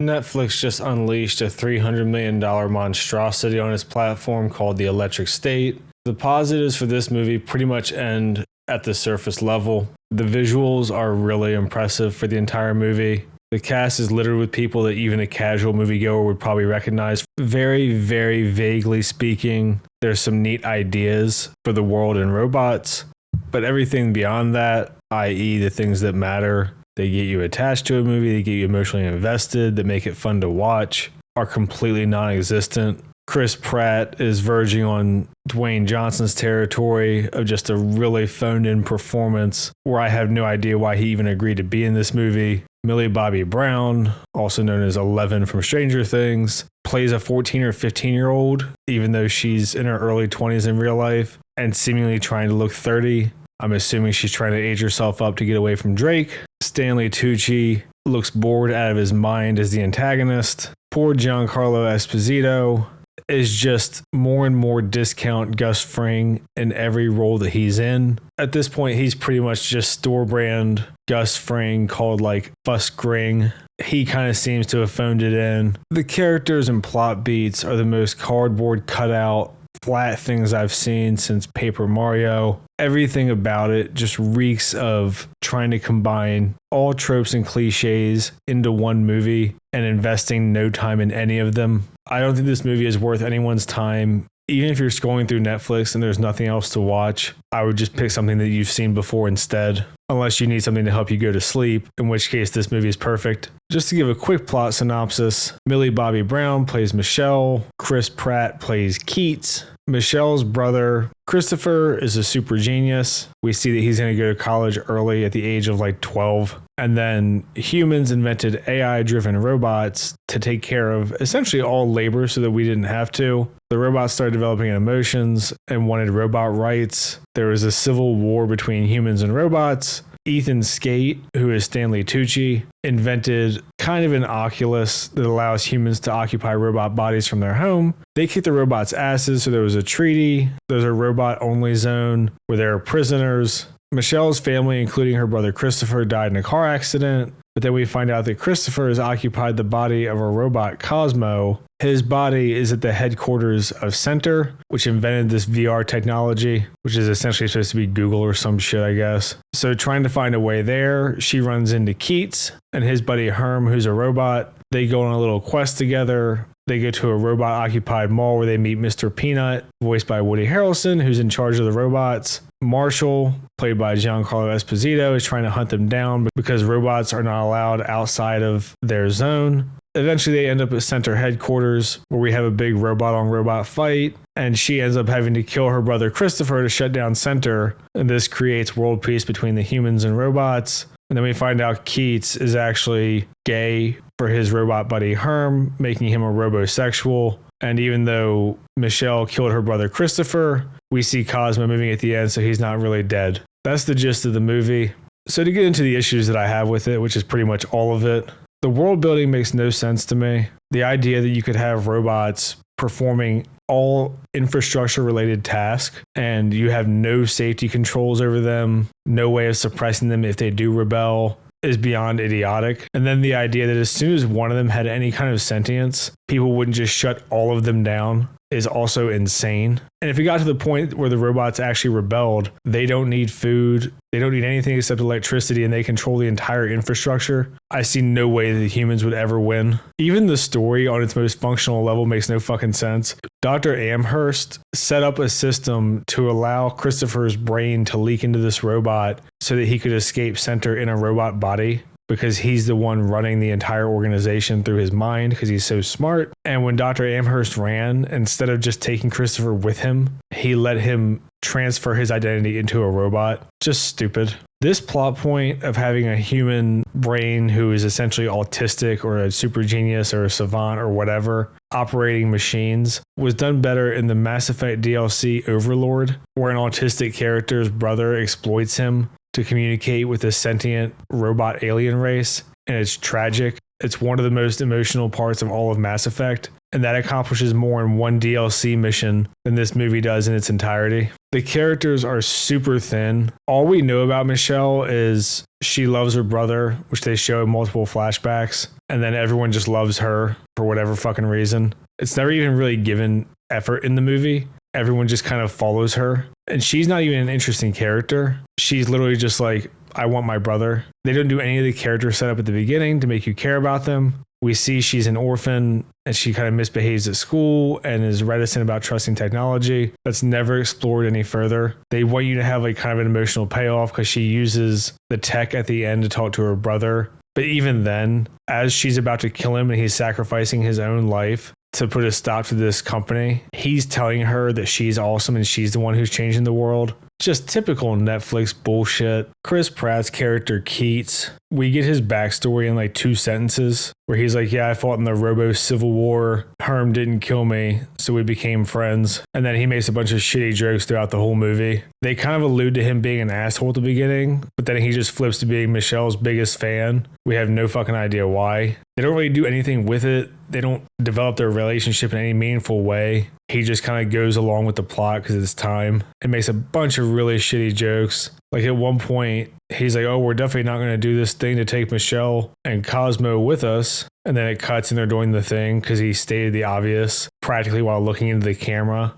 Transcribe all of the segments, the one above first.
Netflix just unleashed a $300 million monstrosity on its platform called The Electric State. The positives for this movie pretty much end at the surface level. The visuals are really impressive for the entire movie. The cast is littered with people that even a casual moviegoer would probably recognize. Very, very vaguely speaking, there's some neat ideas for the world and robots, but everything beyond that, i.e. the things that matter, they get you attached to a movie, they get you emotionally invested, that make it fun to watch, are completely non-existent. Chris Pratt is verging on Dwayne Johnson's territory of just a really phoned-in performance where I have no idea why he even agreed to be in this movie. Millie Bobby Brown, also known as Eleven from Stranger Things, plays a 14 or 15-year-old, even though she's in her early 20s in real life and seemingly trying to look 30. I'm assuming she's trying to age herself up to get away from Drake. Stanley Tucci looks bored out of his mind as the antagonist. Poor Giancarlo Esposito is just more and more discount Gus Fring in every role that he's in. At this point, he's pretty much just store brand Gus Fring called like Fuss Gring. He kind of seems to have phoned it in. The characters and plot beats are the most cardboard cutout, flat things I've seen since Paper Mario. Everything about it just reeks of trying to combine all tropes and cliches into one movie and investing no time in any of them. I don't think this movie is worth anyone's time. Even if you're scrolling through Netflix and there's nothing else to watch, I would just pick something that you've seen before instead, unless you need something to help you go to sleep, in which case this movie is perfect. Just to give a quick plot synopsis, Millie Bobby Brown plays Michelle, Chris Pratt plays Keats. Michelle's brother, Christopher, is a super genius. We see that he's going to go to college early at the age of like 12. And then humans invented AI-driven robots to take care of essentially all labor so that we didn't have to. The robots started developing emotions and wanted robot rights. There was a civil war between humans and robots. Ethan Skate, who is Stanley Tucci, invented kind of an Oculus that allows humans to occupy robot bodies from their home. They kicked the robots' asses, so there was a treaty. There's a robot-only zone where there are prisoners. Michelle's family, including her brother Christopher, died in a car accident. But then we find out that Christopher has occupied the body of a robot, Cosmo. His body is at the headquarters of Center, which invented this VR technology, which is essentially supposed to be Google or some shit, I guess. So trying to find a way there, she runs into Keats and his buddy Herm, who's a robot. They go on a little quest together. They go to a robot-occupied mall where they meet Mr. Peanut, voiced by Woody Harrelson, who's in charge of the robots. Marshall, played by Giancarlo Esposito, is trying to hunt them down because robots are not allowed outside of their zone. Eventually, they end up at Center headquarters where we have a big robot-on-robot fight, and she ends up having to kill her brother Christopher to shut down Center, and this creates world peace between the humans and robots. And then we find out Keats is actually gay for his robot buddy Herm, making him a robosexual. And even though Michelle killed her brother Christopher, we see Cosmo moving at the end, so he's not really dead. That's the gist of the movie. So to get into the issues that I have with it, which is pretty much all of it, the world building makes no sense to me. The idea that you could have robots performing all infrastructure related tasks and you have no safety controls over them, no way of suppressing them if they do rebel, is beyond idiotic. And then the idea that as soon as one of them had any kind of sentience, people wouldn't just shut all of them down is also insane. And if it got to the point where the robots actually rebelled, they don't need food, they don't need anything except electricity, and they control the entire infrastructure, I see no way that humans would ever win. Even the story on its most functional level makes no fucking sense. Dr. Amherst set up a system to allow Christopher's brain to leak into this robot so that he could escape Center in a robot body, because he's the one running the entire organization through his mind because he's so smart. And when Dr. Amherst ran, instead of just taking Christopher with him, he let him transfer his identity into a robot. Just stupid. This plot point of having a human brain who is essentially autistic or a super genius or a savant or whatever operating machines was done better in the Mass Effect DLC Overlord, where an autistic character's brother exploits him to communicate with a sentient robot alien race, and it's tragic. It's one of the most emotional parts of all of Mass Effect, and that accomplishes more in one DLC mission than this movie does in its entirety. The characters are super thin. All we know about Michelle is she loves her brother, which they show in multiple flashbacks, and then everyone just loves her for whatever fucking reason. It's never even really given effort in the movie. Everyone just kind of follows her, and she's not even an interesting character. She's literally just like, I want my brother. They don't do any of the character setup at the beginning to make you care about them. We see she's an orphan and she kind of misbehaves at school and is reticent about trusting technology. That's never explored any further. They want you to have like kind of an emotional payoff because she uses the tech at the end to talk to her brother. But even then, as she's about to kill him and he's sacrificing his own life to put a stop to this company, he's telling her that she's awesome and she's the one who's changing the world. Just typical Netflix bullshit. Chris Pratt's character Keats, we get his backstory in like 2 sentences where he's like, yeah, I fought in the Robo Civil War. Herm didn't kill me, so we became friends. And then he makes a bunch of shitty jokes throughout the whole movie. They kind of allude to him being an asshole at the beginning, but then he just flips to being Michelle's biggest fan. We have no fucking idea why. They don't really do anything with it. They don't develop their relationship in any meaningful way. He just kind of goes along with the plot because it's time. It makes a bunch of really shitty jokes. Like at one point, he's like, oh, we're definitely not going to do this thing to take Michelle and Cosmo with us. And then it cuts and they're doing the thing because he stated the obvious practically while looking into the camera.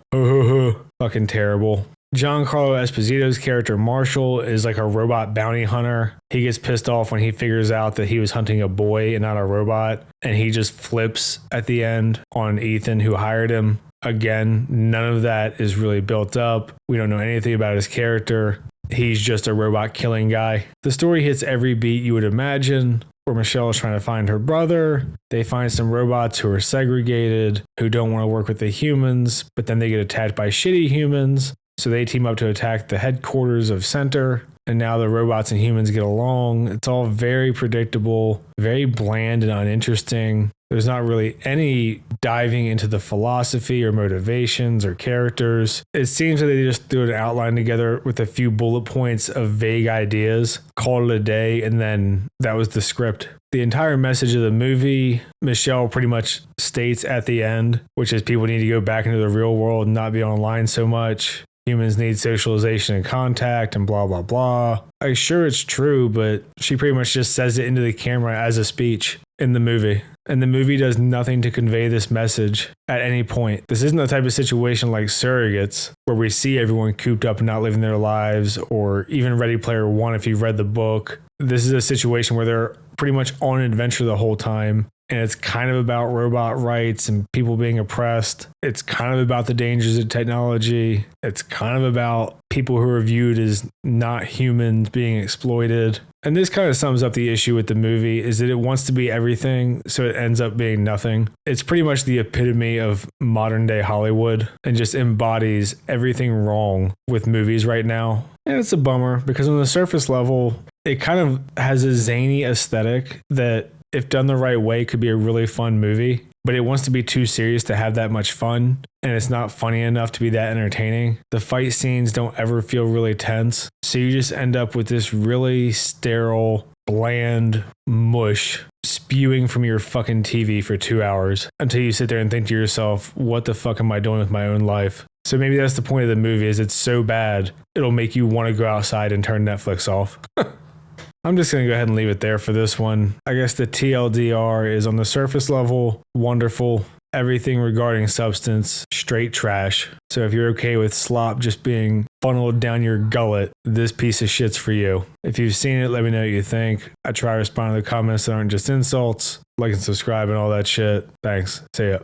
Fucking terrible. Giancarlo Esposito's character Marshall is like a robot bounty hunter. He gets pissed off when he figures out that he was hunting a boy and not a robot. And he just flips at the end on Ethan, who hired him. Again, none of that is really built up. We don't know anything about his character. He's just a robot killing guy. The story hits every beat you would imagine. Where Michelle is trying to find her brother. They find some robots who are segregated, who don't want to work with the humans, but then they get attacked by shitty humans. So they team up to attack the headquarters of Center. And now the robots and humans get along. It's all very predictable, very bland and uninteresting. There's not really any diving into the philosophy or motivations or characters. It seems like they just threw an outline together with a few bullet points of vague ideas, called it a day, and then that was the script. The entire message of the movie, Michelle pretty much states at the end, which is people need to go back into the real world and not be online so much. Humans need socialization and contact and blah, blah, blah. I'm sure it's true, but she pretty much just says it into the camera as a speech in the movie. And the movie does nothing to convey this message at any point. This isn't the type of situation like Surrogates, where we see everyone cooped up and not living their lives, or even Ready Player One if you've read the book. This is a situation where they're pretty much on an adventure the whole time. And it's kind of about robot rights and people being oppressed. It's kind of about the dangers of technology. It's kind of about people who are viewed as not humans being exploited. And this kind of sums up the issue with the movie, is that it wants to be everything, so it ends up being nothing. It's pretty much the epitome of modern day Hollywood and just embodies everything wrong with movies right now. And it's a bummer because on the surface level, it kind of has a zany aesthetic that, if done the right way, could be a really fun movie, but it wants to be too serious to have that much fun, and it's not funny enough to be that entertaining. The fight scenes don't ever feel really tense, so you just end up with this really sterile, bland mush spewing from your fucking TV for 2 hours until you sit there and think to yourself, what the fuck am I doing with my own life? So maybe that's the point of the movie, is it's so bad, it'll make you want to go outside and turn Netflix off. I'm just going to go ahead and leave it there for this one. I guess the TLDR is, on the surface level, wonderful. Everything regarding substance, straight trash. So if you're okay with slop just being funneled down your gullet, this piece of shit's for you. If you've seen it, let me know what you think. I try to respond to the comments that aren't just insults. Like and subscribe and all that shit. Thanks. See ya.